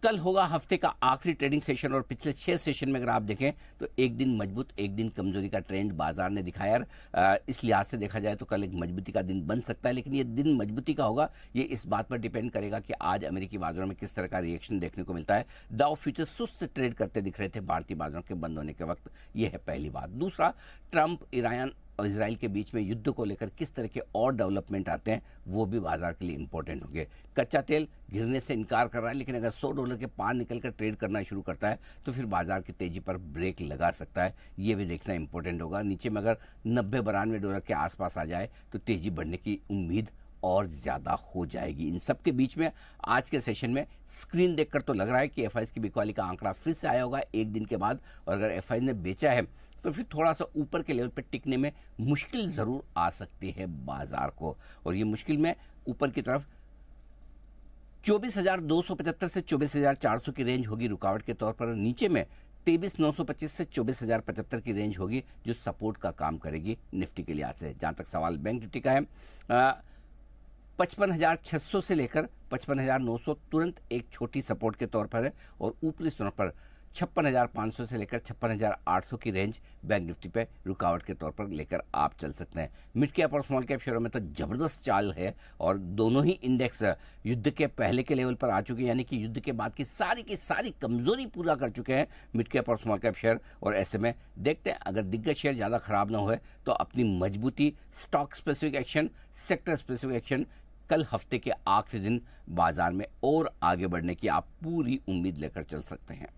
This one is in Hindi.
कल होगा हफ्ते का आखिरी ट्रेडिंग सेशन और पिछले 6 सेशन में अगर आप देखें तो एक दिन मजबूत एक दिन कमजोरी का ट्रेंड बाजार ने दिखाया यार। इस लिहाज से देखा जाए तो कल एक मजबूती का दिन बन सकता है, लेकिन ये दिन मजबूती का होगा ये इस बात पर डिपेंड करेगा कि आज अमेरिकी बाजारों में किस तरह का रिएक्शन देखने को मिलता है। डाउ फ्यूचर सुस्त ट्रेड करते दिख रहे थे भारतीय बाजारों के बंद होने के वक्त, ये है पहली बात। दूसरा, ट्रंप, ईरान और इजराइल के बीच में युद्ध को लेकर किस तरह के और डेवलपमेंट आते हैं वो भी बाजार के लिए इंपॉर्टेंट होंगे। कच्चा तेल गिरने से इनकार कर रहा है, लेकिन अगर $100 के पार निकलकर ट्रेड करना शुरू करता है तो फिर बाजार की तेजी पर ब्रेक लगा सकता है, ये भी देखना इंपॉर्टेंट होगा। नीचे में अगर $90-92 के आसपास आ जाए तो तेजी बढ़ने की उम्मीद और ज्यादा हो जाएगी। इन सब के बीच में आज के सेशन में स्क्रीन देखकर तो लग रहा है कि एफआई की बिकवाली का आंकड़ा फिर से आया होगा एक दिन के बाद, और अगर एफआई ने बेचा है तो फिर थोड़ा सा ऊपर के लेवल पर टिकने में मुश्किल जरूर आ सकती है बाजार को, और ये मुश्किल में ऊपर की तरफ 24,275 से 24,400 की रेंज होगी रुकावट के तौर पर। नीचे में 23,925 से 24,075 की रेंज होगी जो सपोर्ट का काम करेगी निफ्टी के लिहाज से। जहां तक सवाल बैंक निफ्टी का है, 55,600 से लेकर 55,900 तुरंत एक छोटी सपोर्ट के तौर पर है, और ऊपरी स्तरों पर 56,500 से लेकर 56,800 की रेंज बैंक निफ्टी पे रुकावट के तौर पर लेकर आप चल सकते हैं। मिड कैप और स्मॉल कैप शेयरों में तो जबरदस्त चाल है, और दोनों ही इंडेक्स युद्ध के पहले के लेवल पर आ चुके हैं, यानी कि युद्ध के बाद की सारी कमजोरी पूरा कर चुके हैं मिड कैप और स्मॉल कैप शेयर। और ऐसे में देखते हैं अगर दिग्गज शेयर ज़्यादा खराब ना हुए तो अपनी मजबूती, stock specific action, sector specific action कल हफ्ते के आखिरी दिन बाजार में और आगे बढ़ने की आप पूरी उम्मीद लेकर चल सकते हैं।